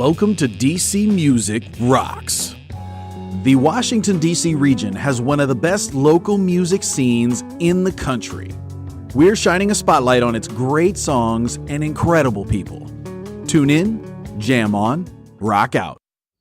Welcome to DC Music Rocks. The Washington, D.C. region has one of the best local music scenes in the country. We're shining a spotlight on its great songs and incredible people. Tune in, jam on, rock out.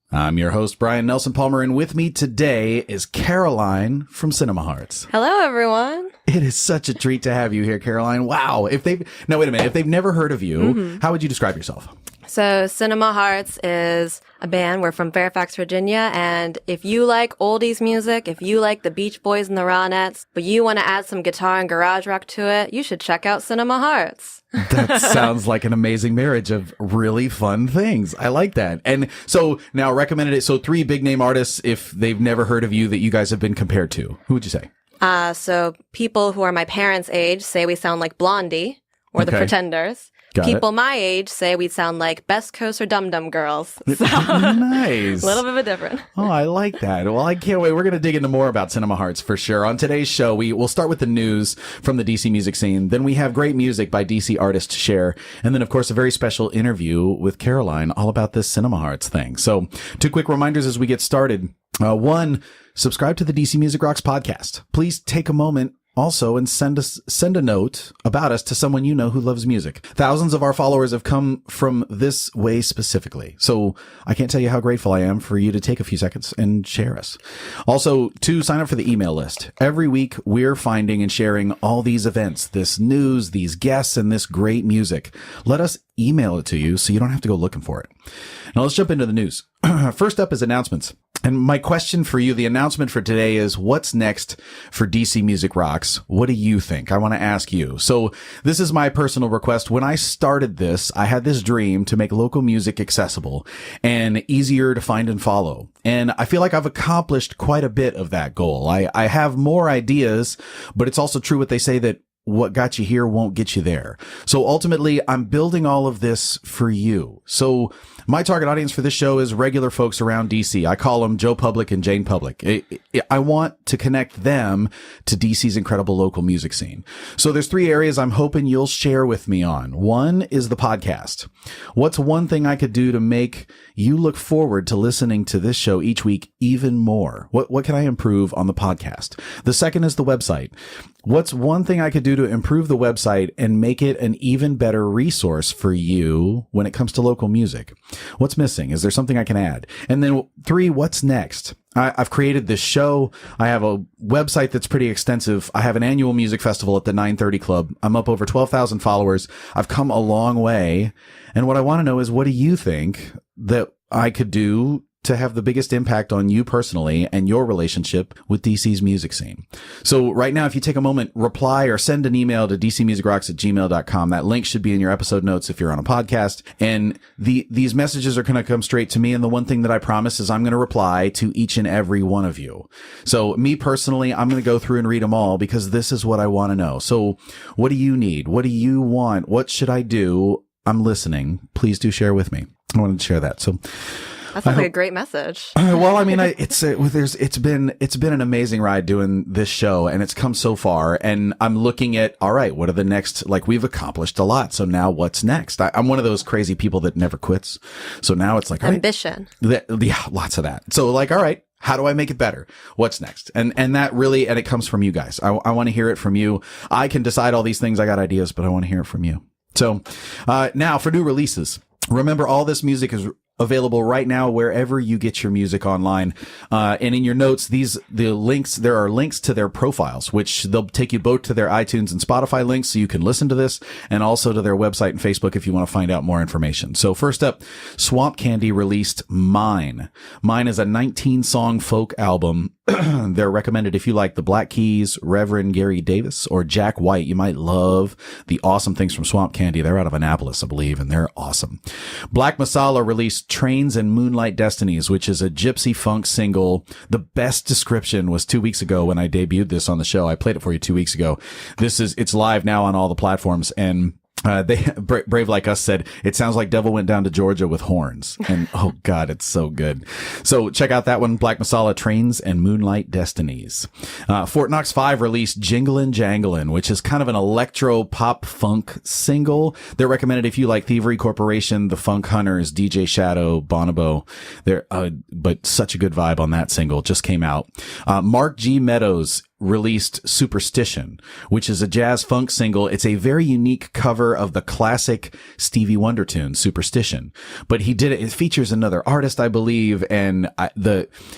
I'm your host, Brian Nelson Palmer, and with me today is Caroline from Cinema Hearts. Hello, everyone. It is such a treat to have you here, Caroline. Wow. If they've never heard of you, how would you describe yourself? So Cinema Hearts is a band. We're from Fairfax, Virginia. And if you like oldies music, if you like the Beach Boys and the Ronettes, but you want to add some guitar and garage rock to it, you should check out Cinema Hearts. That sounds like an amazing marriage of really fun things. I like that. And so now recommended it. So 3 big name artists, if they've never heard of you, that you guys have been compared to. Who would you say? So people who are my parents' age say we sound like Blondie or the Pretenders. Got People it. my age say we sound like Best Coast or Dum Dum Girls. So Nice. a little bit of a different. Oh, I like that. Well, I can't wait. We're going to dig into more about Cinema Hearts for sure. On today's show, we'll start with the news from the DC music scene. Then we have great music by DC artists to share. And then, of course, a very special interview with Caroline all about this Cinema Hearts thing. So 2 quick reminders as we get started. 1, subscribe to the DC Music Rocks podcast. Please take a moment also and send a note about us to someone you know who loves music. Thousands of our followers have come from this way specifically. So I can't tell you how grateful I am for you to take a few seconds and share us. Also, 2, sign up for the email list. Every week we're finding and sharing all these events, this news, these guests, and this great music. Let us email it to you so you don't have to go looking for it. Now let's jump into the news. First up is announcements. And my question for you, the announcement for today is, what's next for DC Music Rocks? What do you think? I want to ask you. So this is my personal request. When I started this, I had this dream to make local music accessible and easier to find and follow. And I feel like I've accomplished quite a bit of that goal. I have more ideas, but it's also true what they say that what got you here won't get you there. So ultimately, I'm building all of this for you. So my target audience for this show is regular folks around DC. I call them Joe Public and Jane Public. I want to connect them to DC's incredible local music scene. So there's 3 areas I'm hoping you'll share with me on. 1 is the podcast. What's one thing I could do to make you look forward to listening to this show each week even more? What can I improve on the podcast? The second is the website. What's one thing I could do to improve the website and make it an even better resource for you when it comes to local music? What's missing? Is there something I can add? And then 3, what's next? I've created this show. I have a website that's pretty extensive. I have an annual music festival at the 930 Club. I'm up over 12,000 followers. I've come a long way. And what I want to know is, what do you think that I could do to have the biggest impact on you personally and your relationship with DC's music scene? So right now, if you take a moment, reply or send an email to dcmusicrocks@gmail.com. That link should be in your episode notes if you're on a podcast. And these messages are going to come straight to me. And the one thing that I promise is I'm going to reply to each and every one of you. So me personally, I'm going to go through and read them all because this is what I want to know. So what do you need? What do you want? What should I do? I'm listening. Please do share with me. I wanted to share that. So That sounds like a great message. Well, I mean, it's been an amazing ride doing this show, and it's come so far. And I'm looking at, all right, what are the next? Like, we've accomplished a lot, so now what's next? I'm one of those crazy people that never quits. So now it's like Ambition. all right, yeah, lots of that. So like, all right, how do I make it better? What's next? And that really, and it comes from you guys. I want to hear it from you. I can decide all these things. I got ideas, but I want to hear it from you. So now for new releases. Remember, all this music is available right now wherever you get your music online. And in your notes, there are links to their profiles, which they'll take you both to their iTunes and Spotify links so you can listen to this, and also to their website and Facebook if you want to find out more information. So first up, Swamp Candy released Mine. Mine is a 19-song folk album. They're recommended if you like the Black Keys, Reverend Gary Davis, or Jack White. You might love the awesome things from Swamp Candy. They're out of Annapolis, I believe, and they're awesome. Black Masala released Trains and Moonlight Destinies, which is a gypsy funk single. The best description was 2 weeks ago when I debuted this on the show. I played it for you 2 weeks ago. It's live now on all the platforms, and Brave Like Us said, it sounds like Devil went down to Georgia with horns. And oh God, it's so good. So check out that one, Black Masala, Trains and Moonlight Destinies. Fort Knox 5 released Jinglin' Janglin', which is kind of an electro pop funk single. They're recommended if you like Thievery Corporation, The Funk Hunters, DJ Shadow, Bonobo. But such a good vibe on that single, just came out. Mark G. Meadows released Superstition, which is a jazz funk single. It's a very unique cover of the classic Stevie Wonder tune, Superstition. But he did it. It features another artist, I believe, and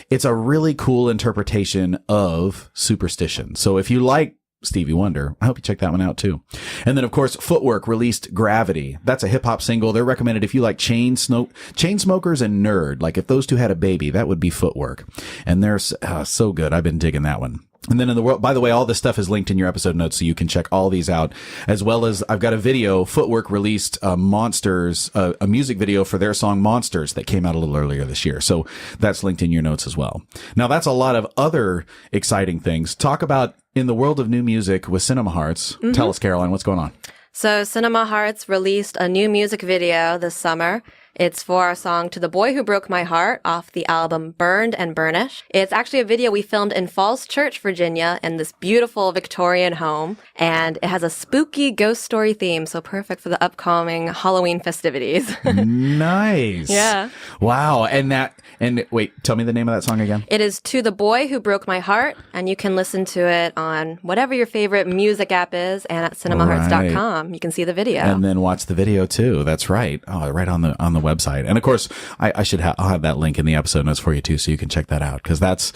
it's a really cool interpretation of Superstition. So if you like Stevie Wonder, I hope you check that one out too. And then, of course, Footwork released Gravity. That's a hip hop single. They're recommended if you like Chainsmokers and Nerd. Like if those two had a baby, that would be Footwork. And they're so good. I've been digging that one. And then in the world, by the way, all this stuff is linked in your episode notes, so you can check all these out, as well as I've got a video. Footwork released Monsters, a music video for their song Monsters that came out a little earlier this year. So that's linked in your notes as well. Now that's a lot of other exciting things. Talk about in the world of new music with Cinema Hearts. Mm-hmm. Tell us, Caroline, what's going on? So Cinema Hearts released a new music video this summer. It's for our song To the Boy Who Broke My Heart off the album Burned and Burnished. It's actually a video we filmed in Falls Church, Virginia, in this beautiful Victorian home. And it has a spooky ghost story theme, so perfect for the upcoming Halloween festivities. Nice. Yeah. Wow. And wait, tell me the name of that song again. It is To the Boy Who Broke My Heart, and you can listen to it on whatever your favorite music app is, and at cinemahearts.com. You can see the video. And then watch the video too. That's right. Oh, right on the website. And of course, I'll have that link in the episode notes for you too, so you can check that out, because that's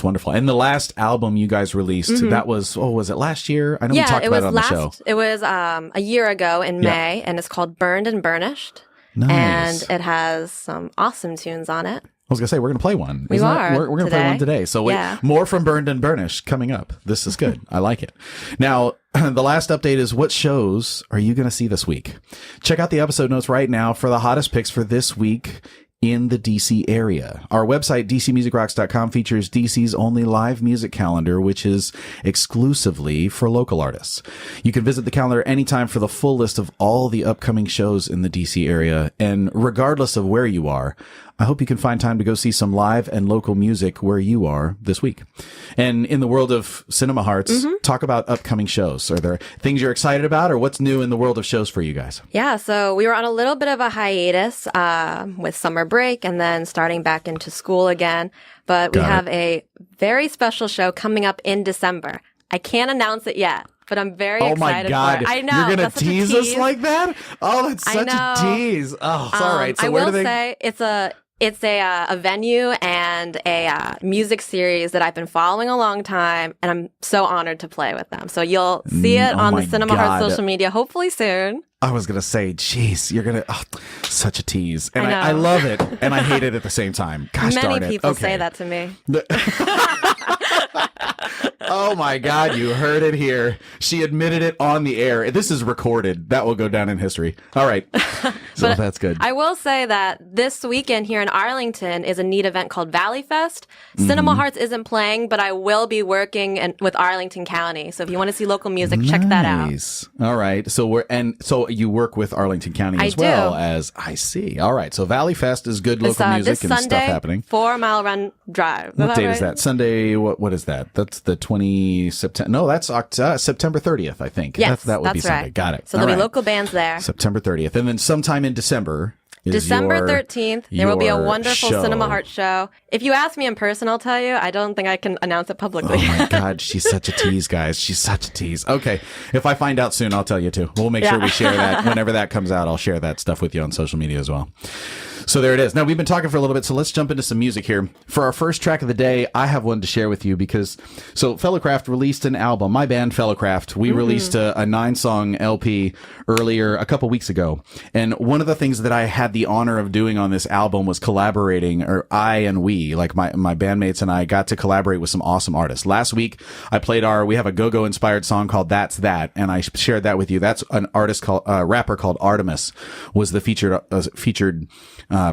wonderful. And the last album you guys released, that was was it last year? I know we talked about it on the show. It was a year ago in May, and it's called Burned and Burnished. Nice. And it has some awesome tunes on it. I was going to say, we're going to play one. We're going to play one today. So more from Burned and Burnished coming up. This is good. I like it. Now, the last update is, what shows are you going to see this week? Check out the episode notes right now for the hottest picks for this week in the DC area. Our website, dcmusicrocks.com, features DC's only live music calendar, which is exclusively for local artists. You can visit the calendar anytime for the full list of all the upcoming shows in the DC area. And regardless of where you are, I hope you can find time to go see some live and local music where you are this week. And in the world of Cinema Hearts, talk about upcoming shows. Are there things you're excited about, or what's new in the world of shows for you guys? Yeah, so we were on a little bit of a hiatus with summer break and then starting back into school again. But we have a very special show coming up in December. I can't announce it yet, but I'm very excited for it. I know. You're going to tease us like that? Oh, that's such a tease. Oh, it's all right. So I will say it's a venue and a music series that I've been following a long time, and I'm so honored to play with them. So you'll see it on the Cinema Hearts social media, hopefully soon. I was going to say, geez, you're going to, such a tease. And I love it, and I hate it at the same time. Gosh darn it. Many people say that to me. Oh my God, you heard it here. She admitted it on the air. This is recorded. That will go down in history. All right. So that's good. I will say that this weekend here in Arlington is a neat event called Valley Fest. Cinema Hearts isn't playing, but I will be working with Arlington County. So if you want to see local music, check that out. All right. So you work with Arlington County as well as, I see. All right. So Valley Fest is good local music and stuff happening. 4 Mile Run Drive. What date is that? Sunday. What is that? That's the 20 September. No, that's September 30th, I think. Yes, that would be Sunday. Right. Got it. So there'll be local bands there. September 30th. And then sometime in December. December 13th, there will be a wonderful Cinema Hearts show. If you ask me in person, I'll tell you. I don't think I can announce it publicly. Oh my God, she's such a tease, guys. She's such a tease. Okay, if I find out soon, I'll tell you too. We'll make sure we share that. Whenever that comes out, I'll share that stuff with you on social media as well. So there it is. Now, we've been talking for a little bit, so let's jump into some music here. For our first track of the day, I have one to share with you because, Fellowcraft released an album. My band, Fellowcraft, we released a 9-song LP earlier, a couple weeks ago. And one of the things that I had the honor of doing on this album was collaborating, or we, like my bandmates and I, got to collaborate with some awesome artists. Last week, I played we have a go-go inspired song called That's That, and I shared that with you. That's an artist rapper called Artemis was the featured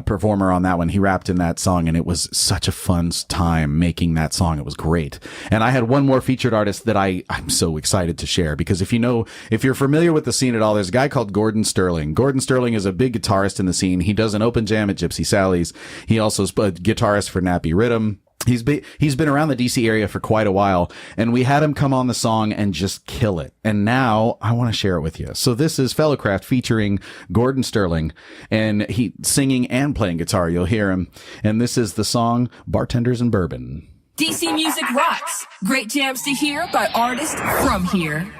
performer on that one. He rapped in that song, and it was such a fun time making that song. It was great. And I had one more featured artist that I'm so excited to share, because if you're familiar with the scene at all, there's a guy called Gordon Sterling. Gordon Sterling is a big guitarist in the scene. He does an open jam at Gypsy Sally's. He also is a guitarist for Nappy Rhythm. He's been around the DC area for quite a while, and we had him come on the song and just kill it. And now I want to share it with you. So this is Fellowcraft featuring Gordon Sterling, and he singing and playing guitar. You'll hear him. And this is the song Bartenders and Bourbon. DC Music Rocks. Great jams to hear by artists from here.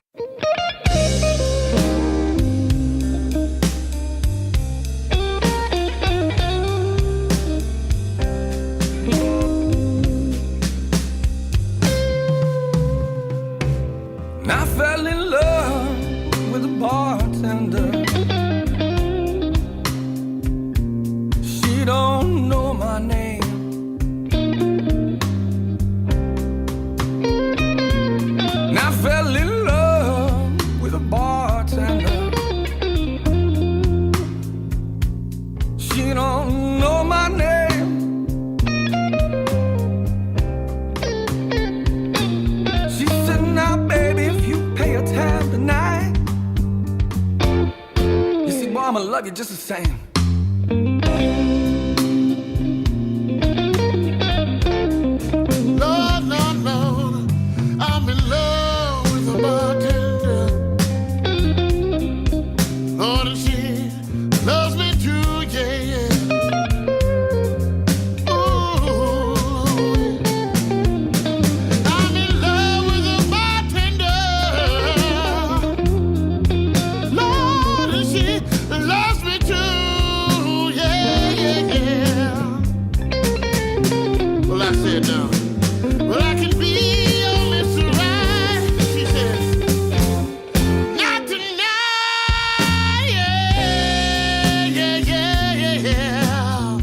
I fell in love with a bartender. She don't know my name. And I fell in love with a bartender. She don't know my name. She said, now baby, if you pay a tab tonight, you see, boy, I'ma love you just the same. Lord, Lord, Lord, I'm in love with a bartender. Lord, and she loves me too, yeah, yeah. Ooh, I'm in love with a bartender. Lord, and she loves me too, yeah, yeah, yeah. Well, I said no. Well, I can be your Mr. Right. She said, not tonight. Yeah, yeah, yeah, yeah, yeah.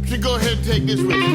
So go ahead and take this with you.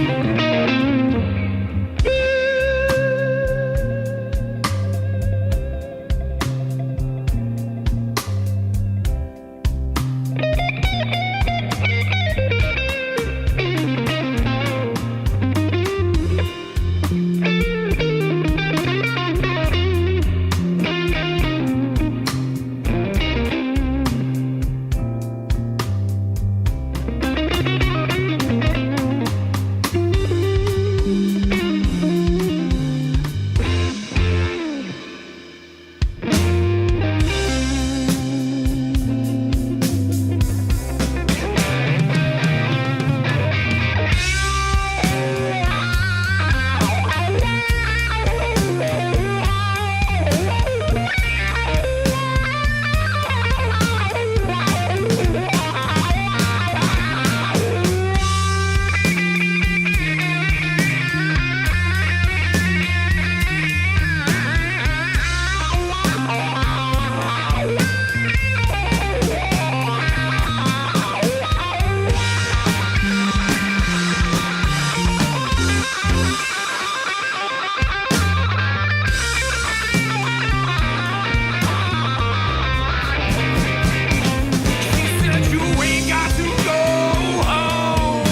She said, you ain't got to go home,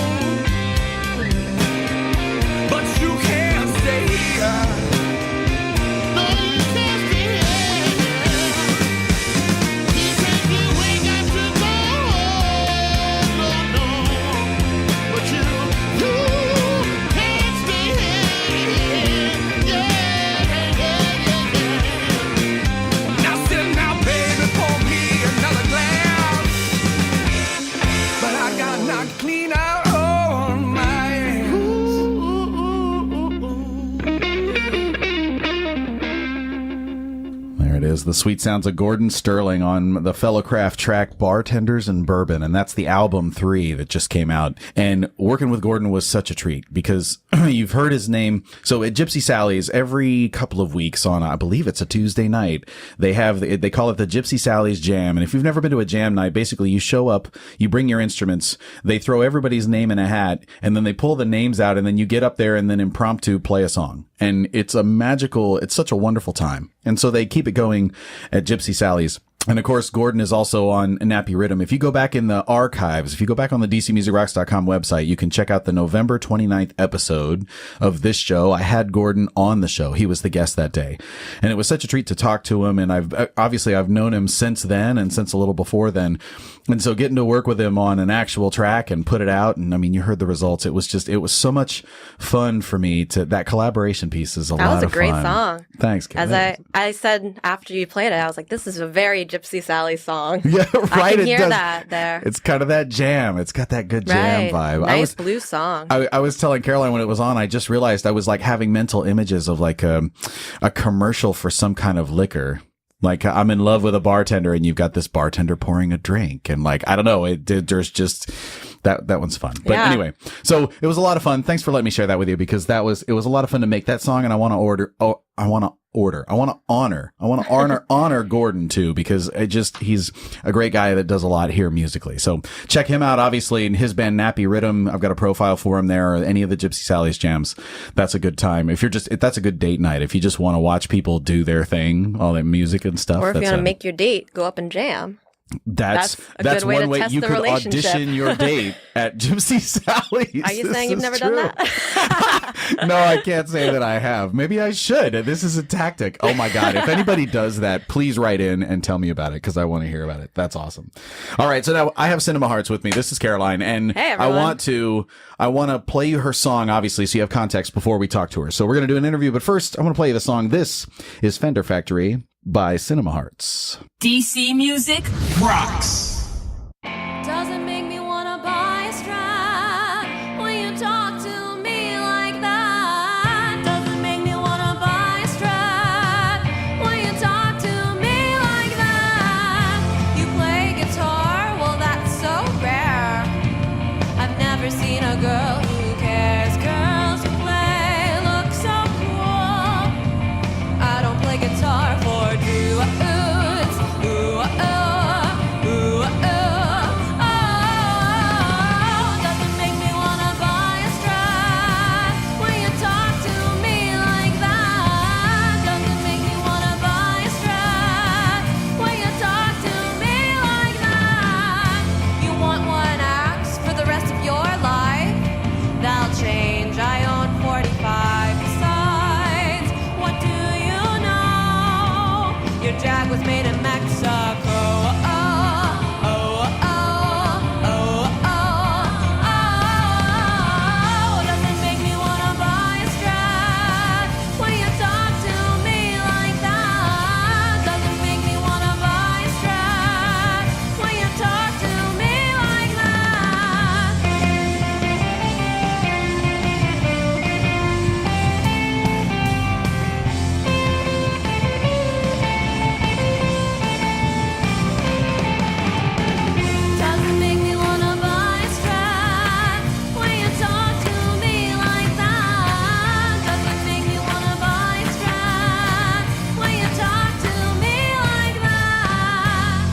but you can stay here. No, you can't stay here. She said you ain't got to go. No, no. But you can't stay here. Yeah, yeah, yeah, yeah. Now sit now, baby, pour me another glass. But I got knocked clean out on my hands. There it is, the sweet sounds of Gordon Sterling on the Fellowcraft track Bartenders and Bourbon, and that's the album 3 that just came out. And working with Gordon was such a treat, because you've heard his name. So at Gypsy Sally's, every couple of weeks on, I believe it's a Tuesday night, they call it the Gypsy Sally's Jam. And if you've never been to a jam night, basically you show up, you bring your instruments, they throw everybody's name in a hat, and then they pull the names out, and then you get up there and then impromptu play a song. And it's such a wonderful time. And so they keep it going at Gypsy Sally's. And of course, Gordon is also on Nappy Rhythm. If you go back in the archives, if you go back on the DCMusicRocks.com website, you can check out the November 29th episode of this show. I had Gordon on the show. He was the guest that day. And it was such a treat to talk to him. And I've known him since then and since a little before then. And so getting to work with him on an actual track and put it out. And I mean, you heard the results. It was so much fun for me that collaboration piece is a lot of fun. That was a great song. Thanks, Kate. As I said after you played it, I was like, this is a very Gypsy Sally song. Yeah, right. I can it hear does. that there. It's kind of that jam. It's got that good jam vibe. Nice blues song. I was telling Caroline when it was on, I just realized I was like having mental images of like a commercial for some kind of liquor. Like I'm in love with a bartender and you've got this bartender pouring a drink and like, I don't know, there's just that one's fun. But anyway, so it was a lot of fun. Thanks for letting me share that with you because it was a lot of fun to make that song. And I want to honor Gordon too, because he's a great guy that does a lot here musically. So check him out, obviously, in his band Nappy Rhythm. I've got a profile for him there, or any of the Gypsy Sally's jams. That's a good time. If that's a good date night. If you just want to watch people do their thing, all their music and stuff. Or if you want to make your date go up and jam. That's a good way one to way test you the could relationship. audition your date at Gypsy Sally's. Are you saying you've never done that? No, I can't say that I have. Maybe I should. This is a tactic. Oh my God. If anybody does that, please write in and tell me about it because I want to hear about it. That's awesome. All right. So now I have Cinema Hearts with me. This is Caroline. And hey, I want to play you her song, obviously, so you have context before we talk to her. So we're going to do an interview. But first, I want to play you the song. This is Fender Factory by Cinema Hearts. DC Music rocks. Doesn't make me wanna buy a strap when you talk to me like that. Doesn't make me wanna buy a strap when you talk to me like that. You play guitar, well that's so rare. I've never seen a girl who cares. Girls who play look so cool. I don't play guitar for duos. Doesn't make me wanna buy a strap when you talk to me like that. Doesn't make me wanna buy a strap when you talk to me like that. You want one axe for the rest of your life? That'll change. I own 45. Besides, what do you know? Your Jag was made in Mexico. Doesn't make me wanna buy a strap when you talk to me like that. Doesn't make me wanna buy a strap when you talk to me like that. Doesn't make me wanna buy a strap when you talk to me like that. Doesn't make me wanna buy a strap when you talk to me like that.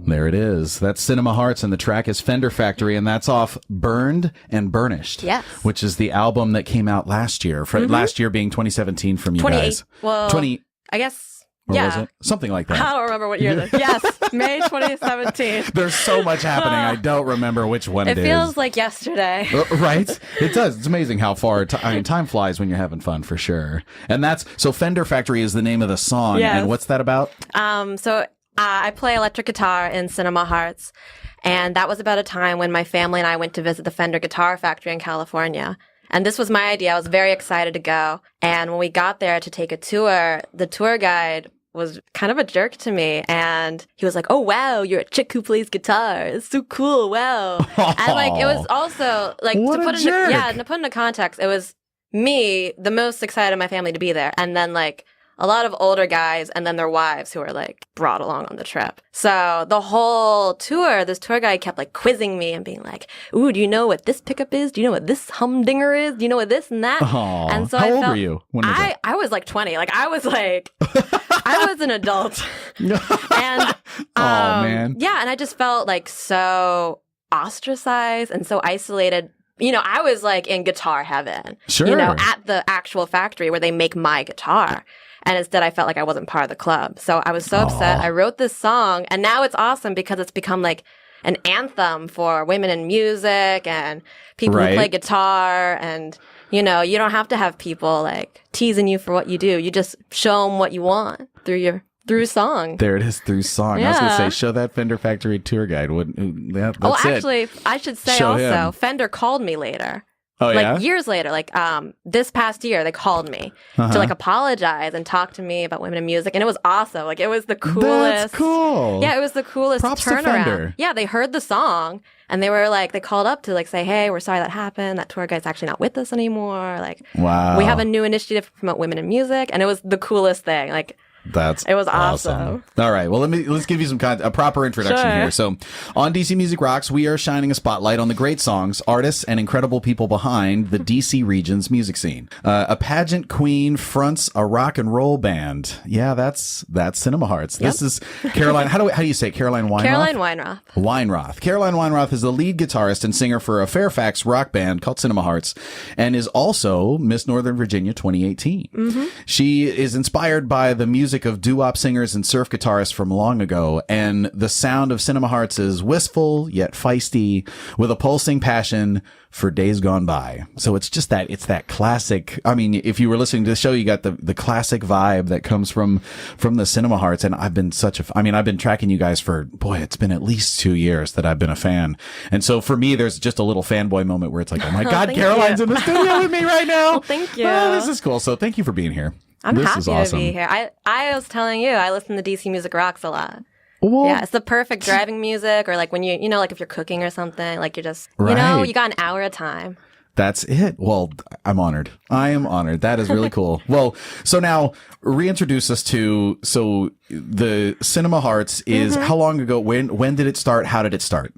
There it is. That's Cinema Hearts, and the track is Fender Factory, and that's off Burned and Burnished. Yes. Which is the album that came out last year. Last year being 2017 from you 28. guys. Well, 20, I guess. or Yeah. was it? Something like that. I don't remember what year this. Yes, May 2017. There's so much happening. I don't remember which one It it is. feels like yesterday. Right? It does. It's amazing how far time flies when you're having fun, for sure. And so Fender Factory is the name of the song. Yes. And what's that about? So I play electric guitar in Cinema Hearts, and that was about a time when my family and I went to visit the Fender Guitar Factory in California. And this was my idea. I was very excited to go. And when we got there to take a tour, the tour guide was kind of a jerk to me. And he was like, "Oh, wow, you're a chick who plays guitar. It's so cool. Wow." And like, it was also like, What to a put jerk. to put into context, it was me, the most excited in my family to be there. And then like a lot of older guys and then their wives who were like brought along on the trip. So the whole tour, this tour guide kept like quizzing me and being like, "Ooh, do you know what this pickup is? Do you know what this humdinger is? Do you know what this and that?" Aw. And so How I old felt, were you? When was that? I was like 20. Like I was I was an adult. And Oh, man. yeah, and I just felt like so ostracized and so isolated I was like in guitar heaven. Sure. At the actual factory where they make my guitar. And instead, I felt like I wasn't part of the club. So I was so upset. I wrote this song, and now it's awesome because it's become like an anthem for women in music and people who play guitar. And, you don't have to have people like teasing you for what you do. You just show them what you want through song. There it is, through song. I was going to Yeah. say, show that Fender Factory tour guide. That's Actually, I should say Show also, him. Fender called me later. Oh, yeah? Like years later, like this past year, they called me Uh-huh. to like apologize and talk to me about women in music, and it was awesome. Like it was the coolest. That's cool. Yeah, it was the coolest Props to turnaround. Fender. Yeah, they heard the song and they were like, they called up to like say, hey, we're sorry that happened. That tour guide's actually not with us anymore. Like, Wow. we have a new initiative to promote women in music, and it was the coolest thing. Like, That's It was awesome. All right. Well, let's give you a proper introduction Sure. here. So, on DC Music Rocks, we are shining a spotlight on the great songs, artists, and incredible people behind the DC region's music scene. A pageant queen fronts a rock and roll band. Yeah, that's Cinema Hearts. This is Caroline. How do you say it? Caroline Weinroth? Caroline Weinroth. Weinroth. Caroline Weinroth is the lead guitarist and singer for a Fairfax rock band called Cinema Hearts, and is also Miss Northern Virginia 2018. Mm-hmm. She is inspired by the music of doo-wop singers and surf guitarists from long ago, and the sound of Cinema Hearts is wistful yet feisty, with a pulsing passion for days gone by. So it's that classic. I mean, if you were listening to the show, you got the classic vibe that comes from the Cinema Hearts. And I've been I've been tracking you guys for, it's been at least 2 years that I've been a fan. And so for me, there's just a little fanboy moment where it's like, oh my God, Thank Caroline's you. in the studio with me right now. Well, thank you. Oh, this is cool. So thank you for being here. I'm This happy is awesome. to be here. I was telling you, I listen to DC Music Rocks a lot. Well, Yeah, it's the perfect driving music, or like when like if you're cooking or something, like you're just, Right. you got an hour of time. That's it. Well, I'm honored. I am honored. That is really cool. Well, so now reintroduce us to, the Cinema Hearts is Mm-hmm. how long ago? When did it start? How did it start?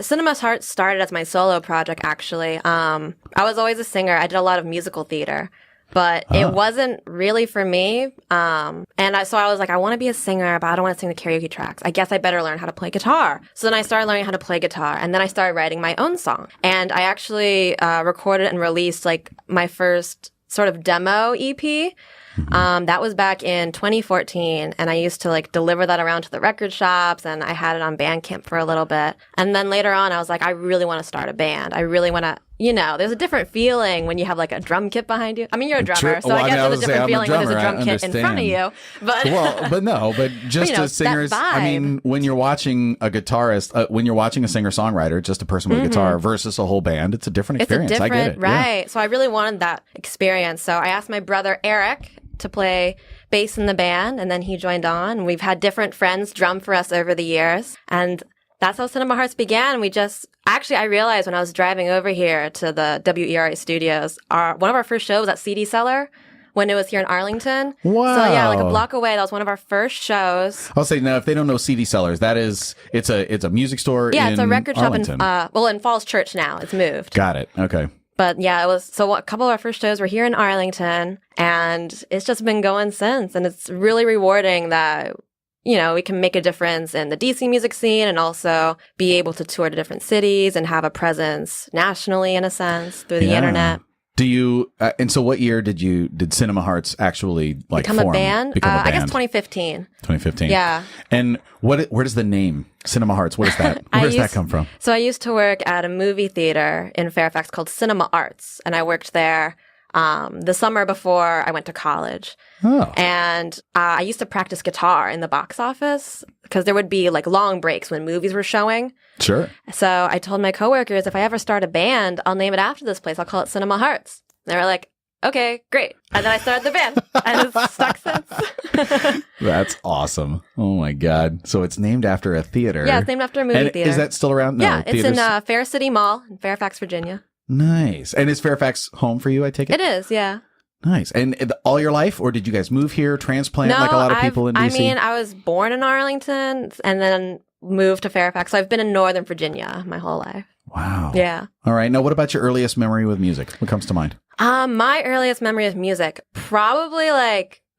Cinema Hearts started as my solo project, actually. I was always a singer. I did a lot of musical theater, but it wasn't really for me. So I was like, I want to be a singer, but I don't want to sing the karaoke tracks. I guess I better learn how to play guitar. So then I started learning how to play guitar, and then I started writing my own song. And I actually recorded and released like my first sort of demo EP. That was back in 2014, and I used to like deliver that around to the record shops, and I had it on Bandcamp for a little bit. And then later on, I was like, I really want to start a band. I really want to, there's a different feeling when you have like a drum kit behind you. I mean, you're a drummer, True. so Well, I I guess mean, I there's was a gonna say, different I'm a feeling when there's a drummer, drum I kit in front of you. But But just that as singers, I mean, vibe. when you're watching a guitarist, when you're watching a singer-songwriter, just a person with a guitar versus a whole band, it's a different it's a experience. I get different, it. Yeah. right? So I really wanted that experience. So I asked my brother Eric to play bass in the band, and then he joined on. We've had different friends drum for us over the years, and that's how Cinema Hearts began. I realized when I was driving over here to the WERA studios, one of our first shows was at CD Cellar when it was here in Arlington. Wow. So yeah, like a block away. That was one of our first shows. I'll say now, if they don't know CD Sellers, it's a music store. Yeah, in it's a record Arlington. shop in Falls Church now. It's moved. Got it. Okay. But yeah, a couple of our first shows were here in Arlington, and it's just been going since. And it's really rewarding that, we can make a difference in the DC music scene and also be able to tour to different cities and have a presence nationally, in a sense, through the Yeah. internet. Do you? And so, what year did Cinema Hearts actually Become form? a band? Become a band? I guess 2015. 2015. Yeah. And where does the name Cinema Hearts? What is that? Where does that come from? So I used to work at a movie theater in Fairfax called Cinema Arts, and I worked there the summer before I went to college. Oh. And I used to practice guitar in the box office because there would be like long breaks when movies were showing. Sure. So I told my coworkers, if I ever start a band, I'll name it after this place. I'll call it Cinema Hearts. They were like, okay, great. And then I started the band, and it's stuck since. That's awesome. Oh my God. So it's named after a theater. Yeah, it's named after a movie And theater. is that still around? No, yeah, it's theaters? in Fair City Mall in Fairfax, Virginia. Nice. And is Fairfax home for you, I take it? It is, yeah. Nice. And all your life, or did you guys move here, transplant like a lot of people in DC? I was born in Arlington and then moved to Fairfax. So I've been in Northern Virginia my whole life. Wow. Yeah. All right. Now, what about your earliest memory with music? What comes to mind? My earliest memory of music, probably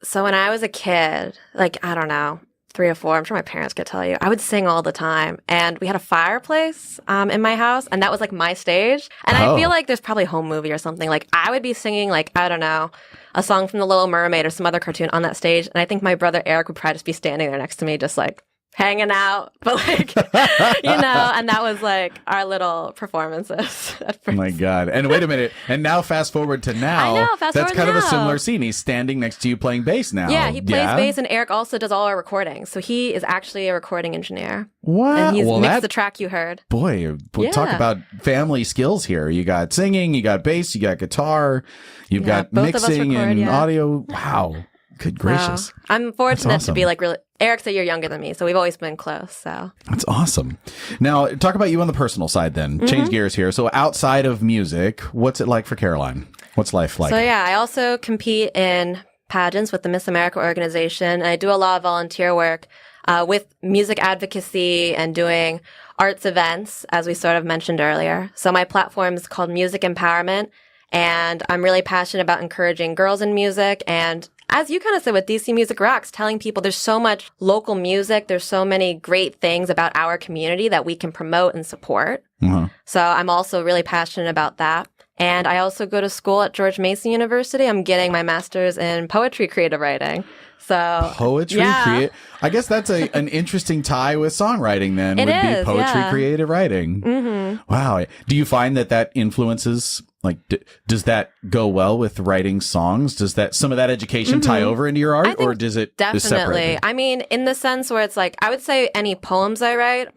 so when I was a kid, I don't know, 3 or 4. I'm sure my parents could tell you. I would sing all the time. And we had a fireplace in my house, and that was like my stage. And I feel like there's probably a home movie or something. Like I would be singing like, I don't know, a song from The Little Mermaid or some other cartoon on that stage. And I think my brother Eric would probably just be standing there next to me just like hanging out. But like, and that was like our little performances. Oh my God. And wait a minute. And now fast forward to now. I know, fast That's forward kind of a now. similar scene. He's standing next to you playing bass now. Yeah, he plays bass, and Eric also does all our recordings. So he is actually a recording engineer. What? And he's mixed that, the track you heard. boy, we'll talk Yeah. about family skills here. You got singing, you got bass, you got guitar, you've Yeah, got both of us mixing record, and yeah. audio. Wow. Good gracious. Wow. I'm fortunate awesome. to be like really. Eric's a year younger than me, so we've always been close. So That's awesome. Now, talk about you on the personal side then. Mm-hmm. Change gears here. So outside of music, what's it like for Caroline? What's life like? So yeah, I also compete in pageants with the Miss America organization, and I do a lot of volunteer work with music advocacy and doing arts events, as we sort of mentioned earlier. So my platform is called Music Empowerment, and I'm really passionate about encouraging girls in music. And as you kind of said with DC Music Rocks, telling people there's so much local music, there's so many great things about our community that we can promote and support. Uh-huh. So I'm also really passionate about that. And I also go to school at George Mason University. I'm getting my master's in poetry creative writing. So Poetry, yeah. I guess that's an interesting tie with songwriting. Then It would be is, poetry, yeah. creative writing. Mm-hmm. Wow. Do you find that influences? Like, does that go well with writing songs? Does that some of that education tie over into your art, Mm-hmm. I think or does it is Definitely. separate? I mean, in the sense where it's like, I would say any poems I write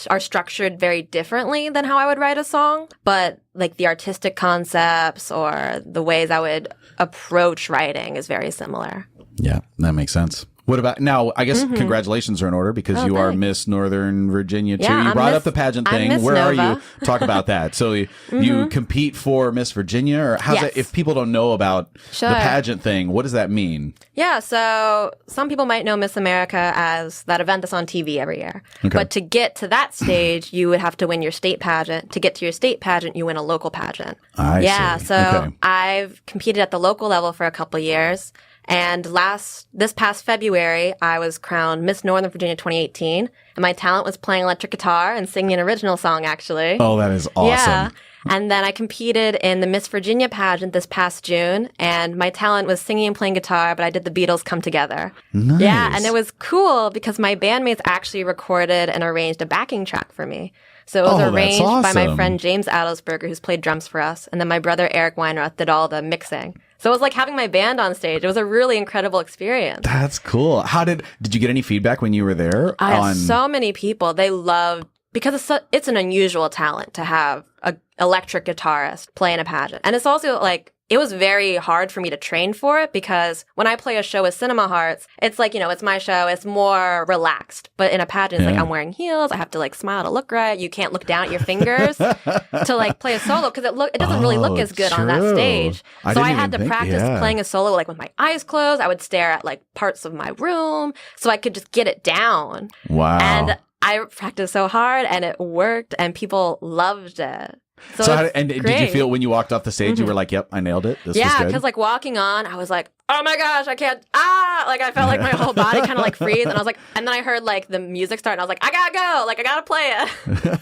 are structured very differently than how I would write a song. But like the artistic concepts or the ways I would approach writing is very similar. Yeah, that makes sense. What about now? I guess congratulations are in order because you are thanks. Miss Northern Virginia too. Yeah, You I'm brought Miss- up the pageant I'm thing. Miss Where are Nova. you? Talk about that. So you compete for Miss Virginia, or how's Yes. that? If people don't know about Sure. the pageant thing, what does that mean? Yeah, so some people might know Miss America as that event that's on TV every year. Okay. But to get to that stage, you would have to win your state pageant. To get to your state pageant, you win a local pageant. I Yeah, see. so Okay. I've competed at the local level for a couple years. And this past February, I was crowned Miss Northern Virginia 2018. And my talent was playing electric guitar and singing an original song, actually. Oh, that is awesome. Yeah. And then I competed in the Miss Virginia pageant this past June, and my talent was singing and playing guitar, but I did the Beatles Come Together. Nice. Yeah, and it was cool because my bandmates actually recorded and arranged a backing track for me. So it was Oh, that's arranged by my awesome. friend James Adelsberger, who's played drums for us, and then my brother Eric Weinroth did all the mixing. So it was like having my band on stage. It was a really incredible experience. That's cool. How did you get any feedback when you were there? I have so many people. They loved because it's an unusual talent to have a electric guitarist play in a pageant, and it's also like it was very hard for me to train for it because when I play a show with Cinema Hearts, it's like it's my show. It's more relaxed, but in a pageant, it's like Yeah. I'm wearing heels. I have to like smile to look right. You can't look down at your fingers to like play a solo because it doesn't really look Oh, as good on that true. stage. I So I didn't had to even think- practice yeah. playing a solo like with my eyes closed. I would stare at like parts of my room so I could just get it down. Wow. And I practiced so hard and it worked and people loved it. So it's did you great. feel when you walked off the stage, you were like, "Yep, I nailed it. This was Yeah, good." because like walking on, I was like, oh my gosh, I can't, like I felt like my whole body kind of like freeze. And I was like, and then I heard like the music start and I was like, I gotta go, like I gotta play it.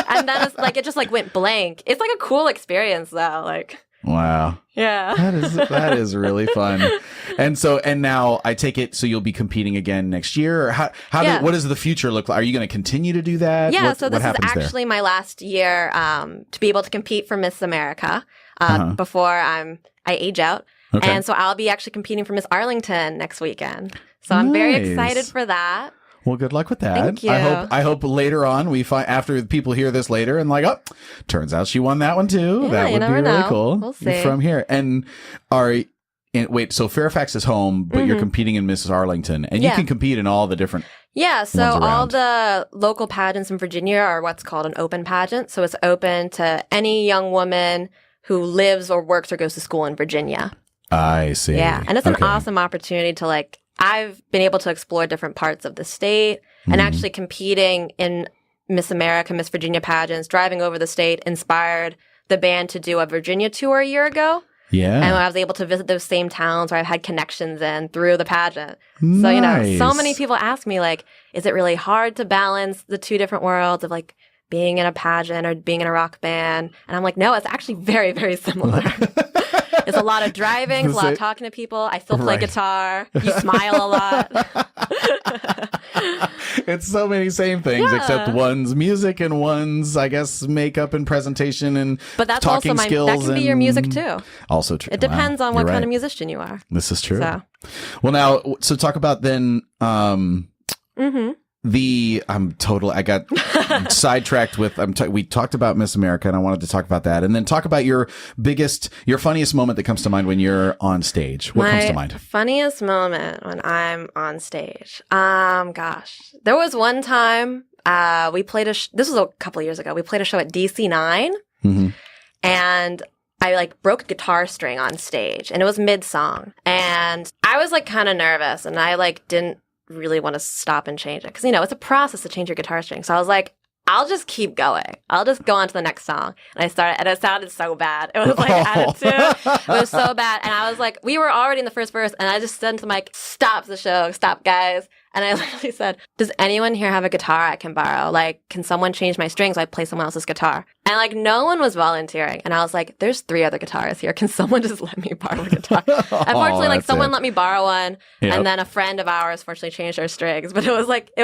And then it's like, it just like went blank. It's like a cool experience though. Like, Wow. yeah. That is really fun. And now I take it so you'll be competing again next year. Or Yeah. what does the future look like? Are you going to continue to do that? Yeah, What- so what this is happens there? actually my last year to be able to compete for Miss America before I age out. Okay. And so I'll be actually competing for Miss Arlington next weekend. So I'm very Nice. excited for that. Well, good luck with that. Thank you. I hope later on we find after people hear this later and like, oh, turns out she won that one too. Yeah, that you would be never really know. cool. We'll see. From here. And wait, so Fairfax is home, but you're competing in Mrs. Arlington, and you Mm-hmm. Yeah. can compete in all the different. Yeah, so ones all around. the local pageants in Virginia are what's called an open pageant. So it's open to any young woman who lives or works or goes to school in Virginia. I see. Yeah, and it's an Okay. awesome opportunity to like, I've been able to explore different parts of the state and actually competing in Miss America, Miss Virginia pageants, driving over the state inspired the band to do a Virginia tour a year ago. Yeah. And I was able to visit those same towns where I've had connections in through the pageant. So, you know, so Nice. many people ask me, like, is it really hard to balance the two different worlds of like being in a pageant or being in a rock band? And I'm like, no, it's actually very, very similar. It's a lot of driving, it's a lot of talking to people. I still play Right. guitar. You smile a lot. It's so many same things, Yeah. except one's music and one's, I guess, makeup and presentation and But that's talking also skills. that can be your and- music too. Also true. It depends Wow. on what You're kind right. of musician you are. This is true. So, Well, now, so talk about then. mm-hmm. I got sidetracked with, we talked about Miss America and I wanted to talk about that. And then talk about your funniest moment that comes to mind when you're on stage. What comes to mind? Funniest moment when I'm on stage. Gosh, there was one time we played this was a couple of years ago. We played a show at DC9, Mm-hmm. and I like broke a guitar string on stage, and it was mid song, and I was like kind of nervous, and I like didn't really want to stop and change it because, you know, it's a process to change your guitar string. So I was like, I'll just keep going. I'll just go on to the next song. And I started, and it sounded so bad. It was like attitude. It was so bad. And I was like, we were already in the first verse, and I just said to the mic, stop the show, stop, guys. And I literally said, does anyone here have a guitar I can borrow? Like, can someone change my strings? I play someone else's guitar. And like, no one was volunteering. And I was like, there's 3 other guitarists here. Can someone just let me borrow a guitar? Unfortunately, like that's someone it. let me borrow one. Yep. And then a friend of ours fortunately changed their strings. But it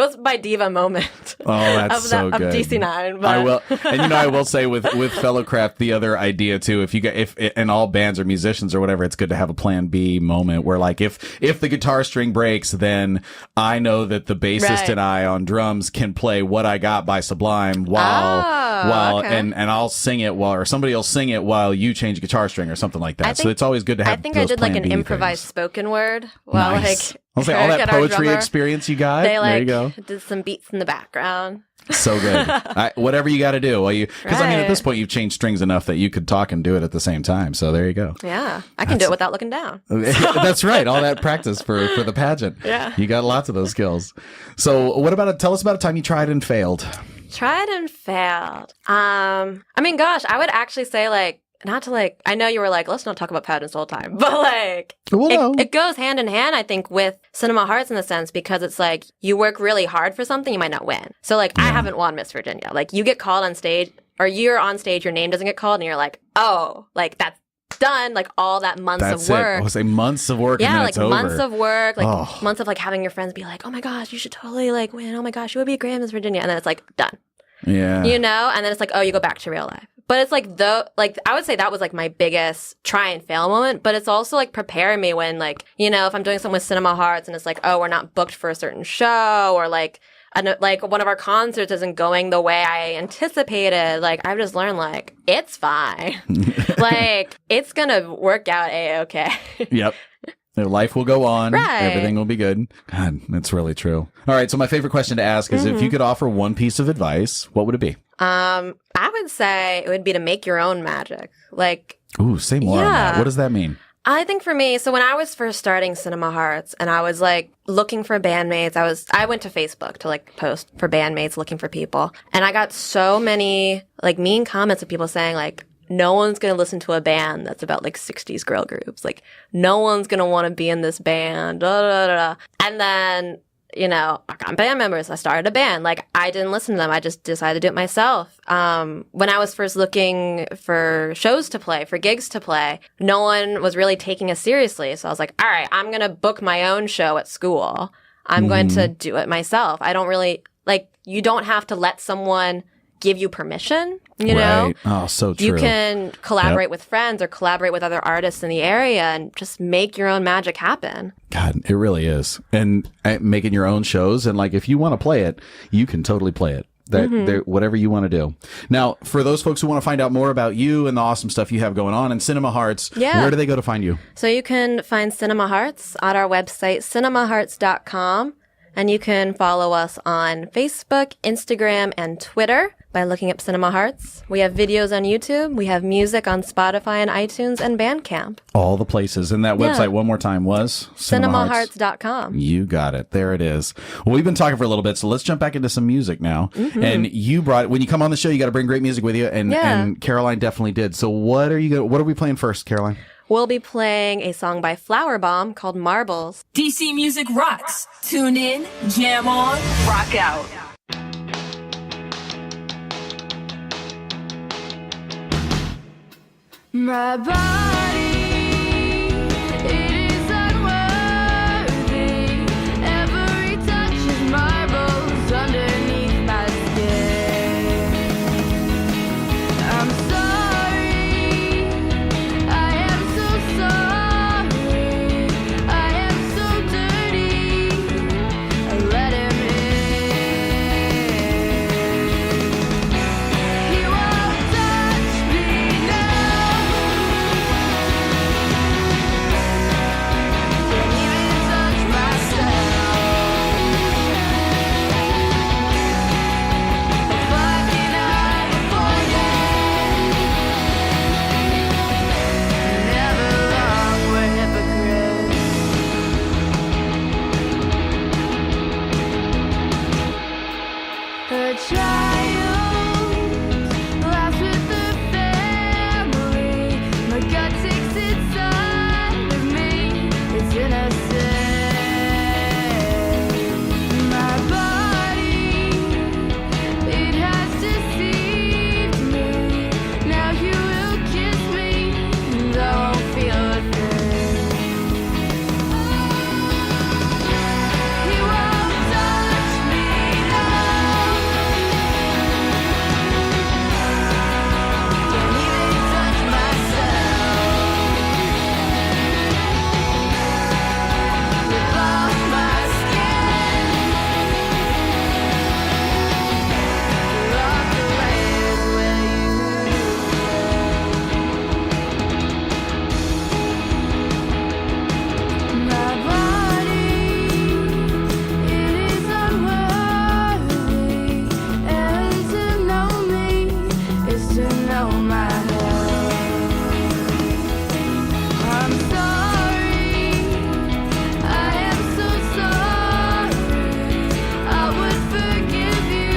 was my diva moment. Oh, that's so good. Of DC9. But I will, and you know, I will say with fellow craft, the other idea too, if in all bands or musicians or whatever, it's good to have a plan B moment where like, if the guitar string breaks, then I know that the bassist Right. and I on drums can play What I Got by Sublime while, okay. and I'll sing it or somebody will sing it while you change a guitar string or something like that. So it's always good to have I think I those did like plan an B improvised things. spoken word while Nice. like I'll say all that Eric and our poetry drummer, experience you got. they there like you go. did some beats in the background. So good. Whatever you got to do. Because I mean, at Right. this point, you've changed strings enough that you could talk and do it at the same time. So there you go. Yeah, I can do it without looking down. That's right. All that practice for the pageant. Yeah. You got lots of those skills. So what about tell us about a time you tried and failed. Tried and failed. I mean, gosh, I would actually say like, not to like, I know you were like, let's not talk about pageants the whole time, but like, Well, no. it goes hand in hand, I think, with Cinema Hearts in the sense because it's like you work really hard for something, you might not win. So like, I haven't won Miss Virginia. Like, you get called on stage, or you're on stage, your name doesn't get called, and you're like, oh, like that's done. Like all that months That's of it. work. I'll say months of work and Yeah, then like it's over. months of work, like Oh. months of like having your friends be like, oh my gosh, you should totally like win. Oh my gosh, you would be a great Miss Virginia. And then it's like done. Yeah. You know, and then it's like, oh, you go back to real life. But it's like I would say that was like my biggest try and fail moment. But it's also like preparing me when like, you know, if I'm doing something with Cinema Hearts and it's like, oh, we're not booked for a certain show, or like one of our concerts isn't going the way I anticipated. Like I've just learned like it's fine. Like it's gonna work out a-okay. Yep. Their life will go on. Right. Everything will be good. God, that's really true. All right. So my favorite question to ask is if you could offer one piece of advice, what would it be? I would say it would be to make your own magic. Like Ooh, say more on that. Yeah. What does that mean? I think for me, so when I was first starting Cinema Hearts and I was like looking for bandmates, I went to Facebook to like post for bandmates, looking for people. And I got so many like mean comments of people saying like, no one's going to listen to a band that's about like 60s girl groups. Like no one's going to want to be in this band. Da, da, da, da. And then, you know, I got band members. I started a band. Like I didn't listen to them. I just decided to do it myself. When I was first looking for shows to play, for gigs to play, no one was really taking us seriously. So I was like, all right, I'm going to book my own show at school. I'm going to do it myself. I don't really like, you don't have to let someone give you permission, you know? Right. Oh, so true. You can collaborate with friends or collaborate with other artists in the area and just make your own magic happen. God, it really is. And making your own shows. And like, if you want to play it, you can totally play it. That whatever you want to do. Now, for those folks who want to find out more about you and the awesome stuff you have going on in Cinema Hearts, Yeah. where do they go to find you? So you can find Cinema Hearts on our website, cinemahearts.com. And you can follow us on Facebook, Instagram, and Twitter by looking up Cinema Hearts. We have videos on YouTube. We have music on Spotify and iTunes and Bandcamp. All the places. And that Yeah. website, one more time, was Cinema Hearts. Cinemahearts.com. You got it. There it is. Well, we've been talking for a little bit, so let's jump back into some music now. And you when you come on the show, you got to bring great music with you, and Yeah. and Caroline definitely did. So what are we playing first, Caroline? we'll be playing a song by Flower Bomb called Marbles. DC Music rocks. Tune in, jam on, rock out. My body, it is unworthy. Every touch is marbles underneath my skin. I'm sorry, I am so sorry. I am so dirty. I let him in. He won't touch me now. Can't even touch myself. Fucking up for you. Never wrong, we're hypocrites. Her child laughs with her family. My gut takes its side of me. It's innocent. My body, it has deceived me. Now you will kiss me, and I won't feel a thing. He won't touch me now. Can't even touch myself. Rip off my skin. Rock the waves where my body, it is unworthy, and to know me is to know my health. I'm sorry, I am so sorry. I would forgive you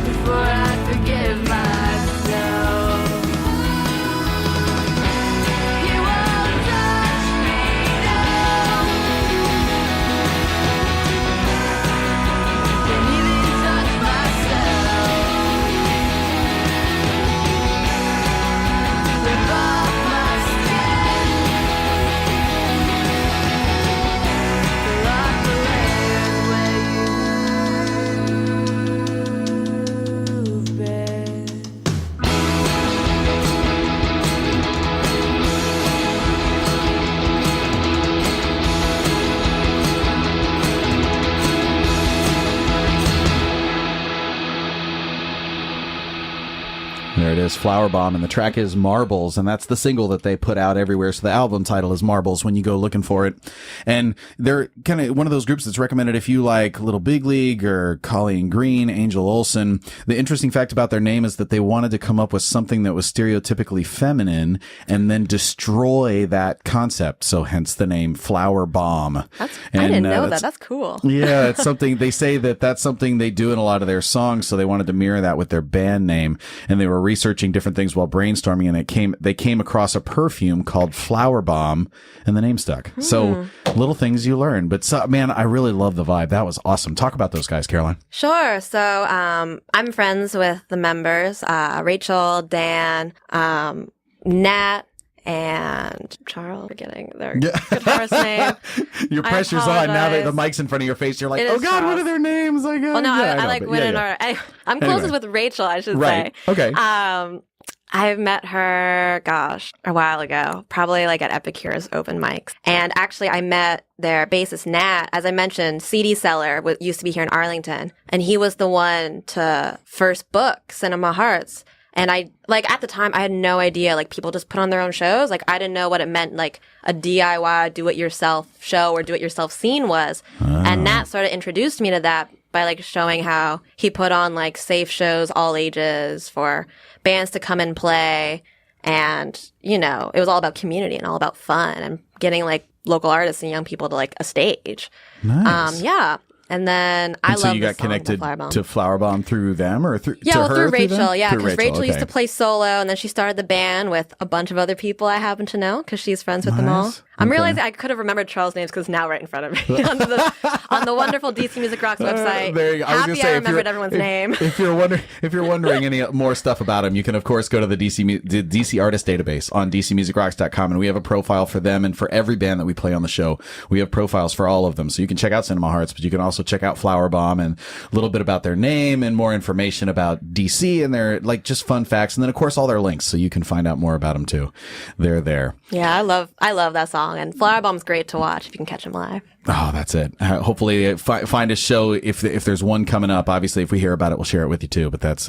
before I forgive myself. He won't touch me now. Can't even touch myself. Rip off my skin. Rock the waves where you've been. There it is, Flower Bomb, and the track is Marbles, and that's the single that they put out everywhere. So the album title is Marbles when you go looking for it. And they're kind of one of those groups that's recommended if you like Little Big League or Colleen Green, Angel Olsen. The interesting fact about their name is that they wanted to come up with something that was stereotypically feminine and then destroy that concept. So hence the name Flower Bomb. I didn't know that. that's- That's cool. Yeah, it's something they say that's something they do in a lot of their songs. So they wanted to mirror that with their band name, and they were researching different things while brainstorming, and they came across a perfume called Flower Bomb, and the name stuck. So little things you learn. But man, I really love the vibe. That was awesome. Talk about those guys, Caroline. Sure. So I'm friends with the members, Rachel, Dan, Nat, and Charles. Forgetting their guitarist name. Your I pressure's on now that the apologize. mic's in front of your face. You're like, It oh is God, what Charles. are their names? Like, Well, no, yeah, I know, like but went yeah, in yeah. order. I'm closest Anyway. with Rachel, I should Right. say. Okay. I've met her, a while ago, probably like at Epicure's open mics. And actually, I met their bassist, Nat, as I mentioned, CD Seller used to be here in Arlington. And he was the one to first book Cinema Hearts. And at the time, I had no idea, like, people just put on their own shows. Like, I didn't know what it meant, like, a DIY, do-it-yourself show or do-it-yourself scene was. And Nat sort of introduced me to that by, like, showing how he put on, like, safe shows, all ages, for bands to come and play. And, you know, it was all about community and all about fun and getting, like, local artists and young people to, like, a stage. Nice. Yeah. And then I And so love you the got song, connected The Flowerbomb. to Flowerbomb through them or through Yeah, to well, her through them? Rachel. Yeah, Through because Rachel used okay. to play solo, and then she started the band with a bunch of other people I happen to know because she's friends with them all. Nice. I'm Okay. realizing I could have remembered Charles' names because now right in front of me on the wonderful DC Music Rocks website. There you go. I was Happy gonna say, I if remembered you're- everyone's if- name. If you're wondering any more stuff about him, you can of course go to the DC Artist Database on DCMusicRocks.com, and we have a profile for them and for every band that we play on the show. We have profiles for all of them, so you can check out Cinema Hearts, but you can also check out Flowerbomb and a little bit about their name and more information about DC and their like just fun facts, and then of course all their links, so you can find out more about them too. They're there. Yeah, I love that song, and Flowerbomb's great to watch if you can catch him live. Oh, that's it. Hopefully find a show if there's one coming up. Obviously, if we hear about it, we'll share it with you too. But that's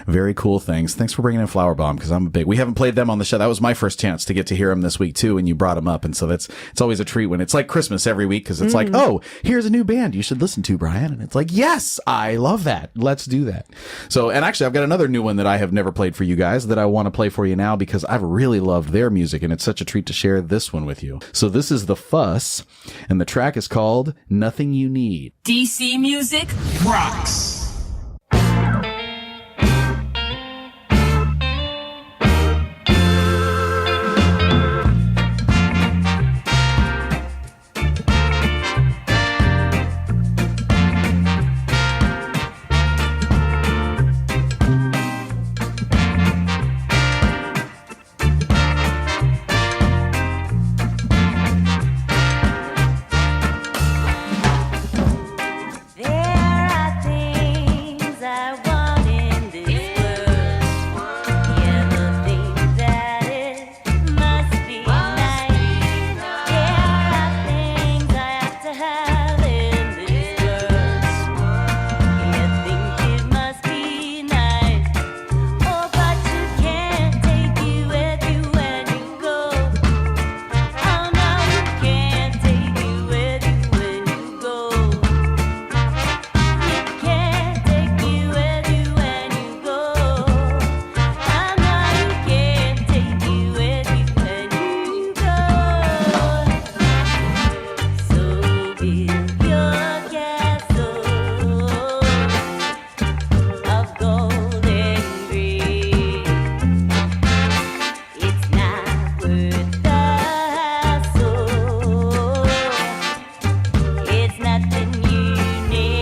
very cool things. Thanks for bringing in Flowerbomb because we haven't played them on the show. That was my first chance to get to hear them this week too, and you brought them up, and so it's always a treat when it's like Christmas every week because it's like, oh, here's a new band you should listen to, Brian, and it's like, yes, I love that. Let's do that. So, and actually, I've got another new one that I have never played for you guys that I want to play for you now because I've really loved their music, and it's such a treat to share this one with you. So this is The Fuss, and the track is called Nothing You Need. DC Music Rocks. There are things I want in this world. Yeah, the thing that it must be nice. There are things I have to have in this world. Yeah, think it must be nice. Oh, but you can't take you with you when you go. Oh no, you can't take you with you when you go. You can't take you with you when you go. I know you can't take you with you when you go. So build your castle of golden green. It's not worth the hassle. It's nothing you need.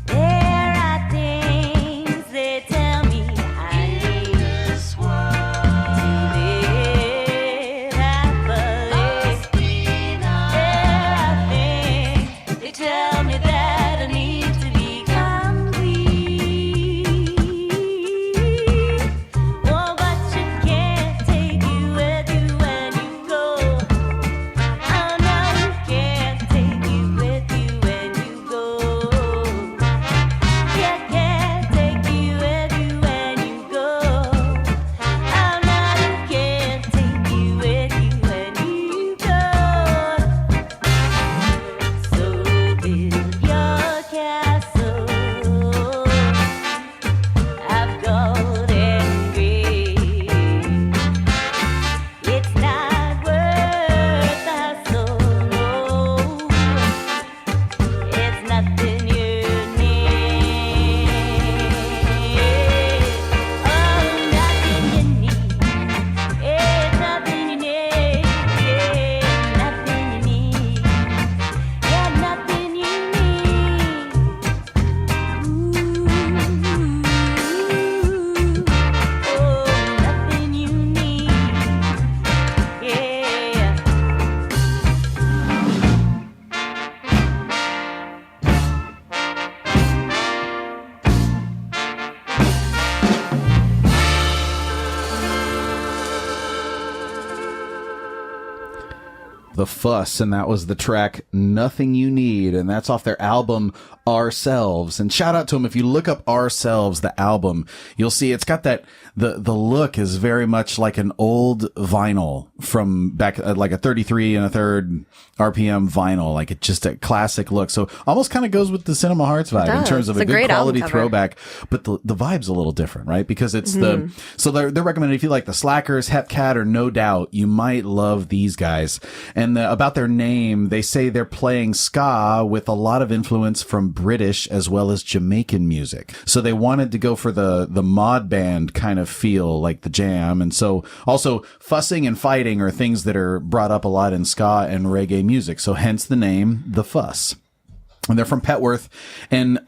There are things they tell me I need to live happily. There are things they tell me that I need to be complete. Oh, but you can't take you with you when you go. Oh no, you can't take you with you when you go. You can't take you with you when you go. Oh no, you can't take you with you when you go. So build your castle of golden green. It's not worth the hassle, no. It's nothing you need. Oh, nothing you need. It's nothing you need. Yeah, nothing you need. Yeah, nothing you need. Oh, nothing you need. Yeah. The Fuss, and that was the track Nothing You Need, and that's off their album Ourselves. And shout out to him. If you look up Ourselves, the album, you'll see it's got that, the look is very much like an old vinyl from back, like a 33 and a third RPM vinyl, like it's just a classic look. So almost kind of goes with the Cinema Hearts vibe in does. terms of It's a a good great album quality cover. throwback, but the vibe's a little different, right? Because it's so they're recommended if you like the Slackers, Hepcat, or No Doubt, you might love these guys. And about their name, they say they're playing ska with a lot of influence from British as well as Jamaican music. So they wanted to go for the mod band kind of feel, like the Jam. And so also fussing and fighting are things that are brought up a lot in ska and reggae music. So hence the name, The Fuss. And they're from Petworth, and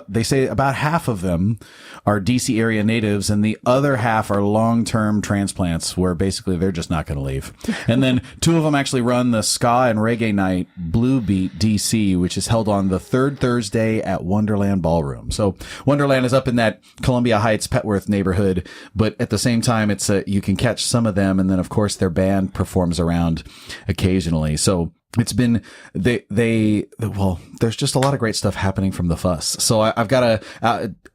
they say about half of them are DC area natives, and the other half are long-term transplants, where basically they're just not going to leave. And then 2 of them actually run the ska and reggae night Blue Beat DC, which is held on the third Thursday at Wonderland Ballroom. So Wonderland is up in that Columbia Heights Petworth neighborhood, but at the same time, it's you can catch some of them, and then of course their band performs around occasionally. So it's been, well, there's just a lot of great stuff happening from The Fuss. So I've got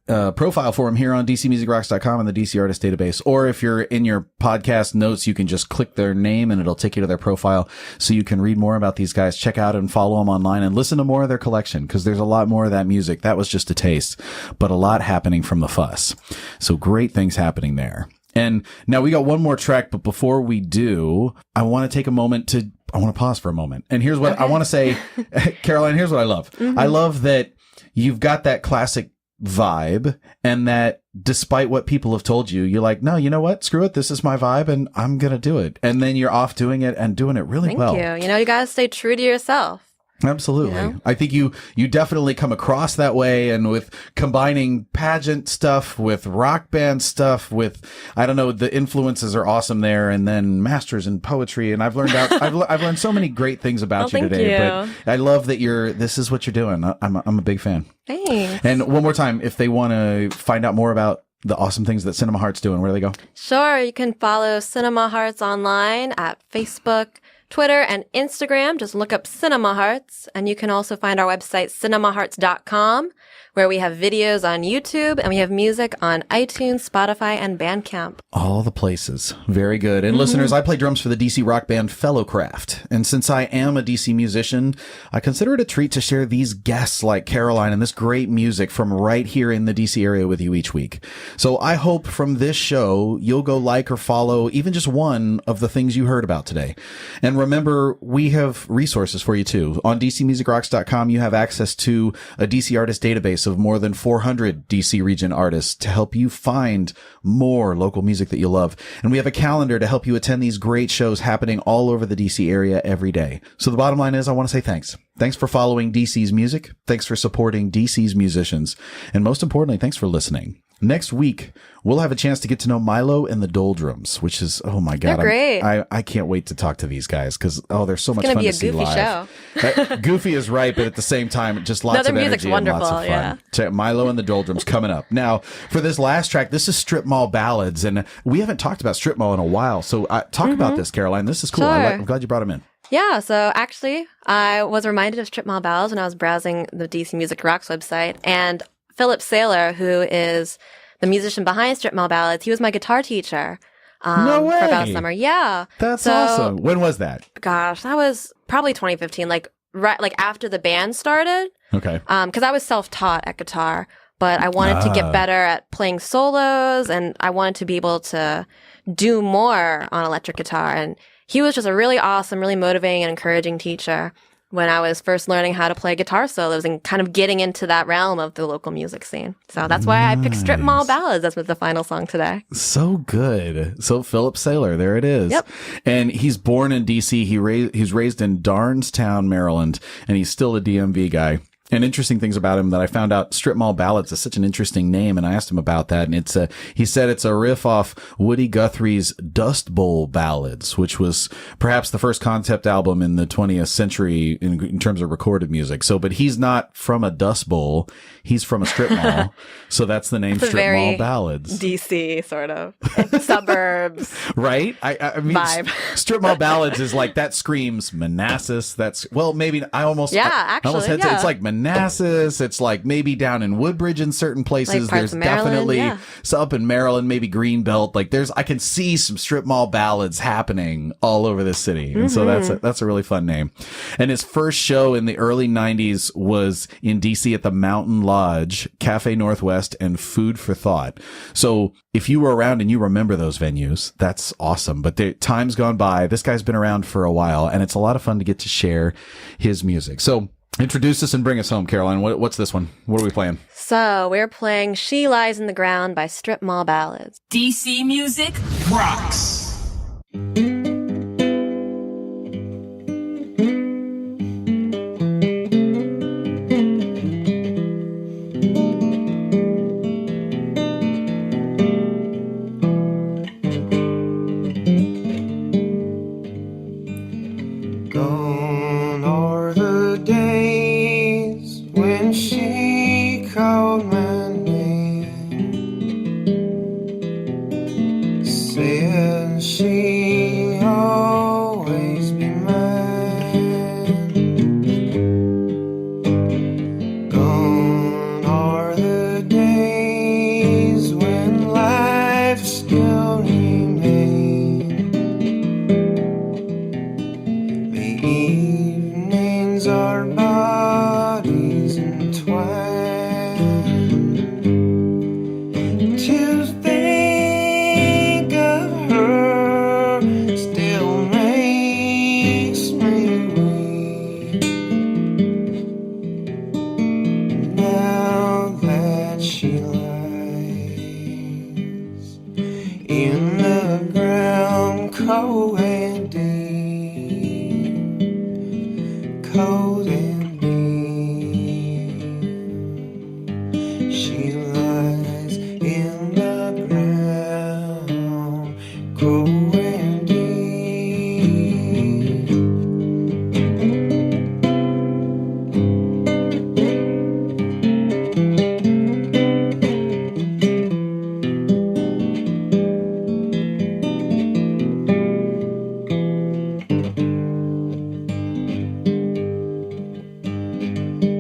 a profile for him here on DCMusicRocks.com and the DC Artist Database. Or if you're in your podcast notes, you can just click their name and it'll take you to their profile so you can read more about these guys, check out and follow them online and listen to more of their collection because there's a lot more of that music. That was just a taste, but a lot happening from The Fuss. So great things happening there. And now we got one more track, but before we do, I want to take a moment I want to pause for a moment. And here's what I want to say, Caroline, here's what I love. I love that you've got that classic vibe and that despite what people have told you, you're like, no, you know what? Screw it. This is my vibe and I'm going to do it. And then you're off doing it and doing it really well. Thank you. You got to stay true to yourself. Absolutely. You know? I think you definitely come across that way, and with combining pageant stuff with rock band stuff with, I don't know, the influences are awesome there, and then masters in poetry, and I've learned I've learned so many great things about you thank today, you. but I love that this is what you're doing. I'm a big fan. Thanks. And one more time, if they want to find out more about the awesome things that Cinema Heart's doing, where do they go? Sure, you can follow Cinema Hearts online at Facebook, Twitter, and Instagram. Just look up Cinema Hearts. And you can also find our website, cinemahearts.com, where we have videos on YouTube and we have music on iTunes, Spotify, and Bandcamp. All the places. Very good. And listeners, I play drums for the DC rock band Fellowcraft. And since I am a DC musician, I consider it a treat to share these guests like Caroline and this great music from right here in the DC area with you each week. So I hope from this show, you'll go like or follow even just one of the things you heard about today. And remember, we have resources for you too. On DCMusicRocks.com, you have access to a DC artist database of more than 400 DC region artists to help you find more local music that you love. And we have a calendar to help you attend these great shows happening all over the DC area every day. So the bottom line is I want to say thanks. Thanks for following DC's music. Thanks for supporting DC's musicians. And most importantly, thanks for listening. Next week, we'll have a chance to get to know Milo and the Doldrums, which is, oh my God. They're great. I can't wait to talk to these guys because, they're so much It's fun going to to be see a goofy live. show. Goofy is right, but at the same time, just lots No, their of music's energy and lots of wonderful, fun. yeah. Check Milo and the Doldrums coming up. Now, for this last track, this is Strip Mall Ballads, and we haven't talked about Strip Mall in a while, so talk about this, Caroline. This is cool. Sure. I'm glad you brought him in. Yeah, so actually, I was reminded of Strip Mall Ballads when I was browsing the DC Music Rocks website, and Philip Saylor, who is the musician behind Strip Mall Ballads, he was my guitar teacher. No way. For about a summer. Yeah. That's So, awesome. When was that? Gosh, that was probably 2015, like after the band started. Okay. Because I was self-taught at guitar, but I wanted to get better at playing solos, and I wanted to be able to do more on electric guitar. And he was just a really awesome, really motivating and encouraging teacher when I was first learning how to play guitar solos and kind of getting into that realm of the local music scene. So that's why I picked Strip Mall Ballads. That's the final song today. So good. So Philip Saylor, there it is. Yep. And he's born in DC. He's raised in Darnestown, Maryland, and he's still a DMV guy. And interesting things about him that I found out, Strip Mall Ballads is such an interesting name, and I asked him about that, and he said it's a riff off Woody Guthrie's Dust Bowl Ballads, which was perhaps the first concept album in the 20th century in terms of recorded music. So, but he's not from a Dust Bowl, he's from a strip mall, so that's the name It's a Strip Mall very Ballads. DC sort of suburbs. Right? I mean, Vibe. Strip Mall Ballads is like, that screams Manassas. That's, well, maybe I almost, Yeah, I almost actually, had to, yeah. it's like Manassas Manassas. It's like maybe down in Woodbridge in certain places. Like parts There's of Maryland, definitely yeah. so up in Maryland, maybe Greenbelt. Like I can see some strip mall ballads happening all over this city. And so that's a really fun name. And his first show in the early 90s was in DC at the Mountain Lodge, Cafe Northwest, and Food for Thought. So if you were around and you remember those venues, that's awesome. But the time's gone by. This guy's been around for a while, and it's a lot of fun to get to share his music. So introduce us and bring us home, Caroline. What's this one? What are we playing? So we're playing She Lies in the Ground by Strip Mall Ballads. DC Music rocks. Gone are the days when she called my name, said she'd always be mine. Gone are the days when life still remained. The evenings our bodies entwine. To think of her still makes me weep. Now that she lies in the ground cold and deep, cold and deep. She lies in the ground cold and deep.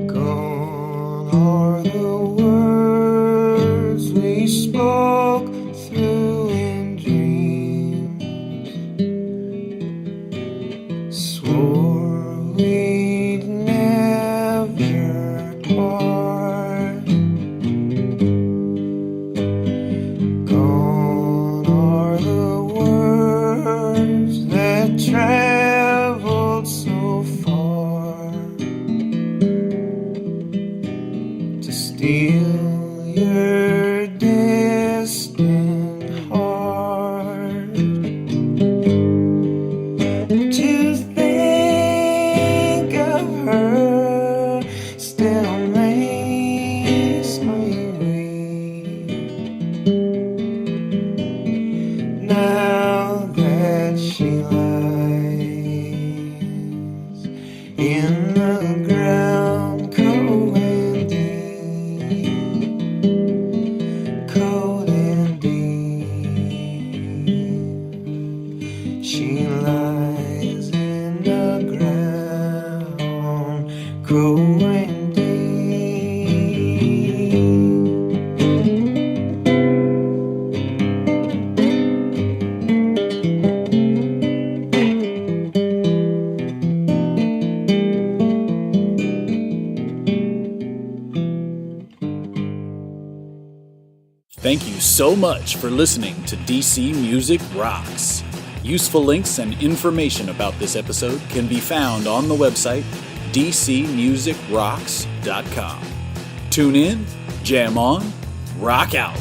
Gone are the words we spoke through in dreams. Swore we'd never part. Gone are the words that traveled so far to steal your distant heart. To think of her still makes me weep. Now that she lies in the ground cold and deep, cold and deep. She lies in the ground cold and deep. Thank you so much for listening to DC Music Rocks. Useful links and information about this episode can be found on the website dcmusicrocks.com. Tune in, jam on, rock out.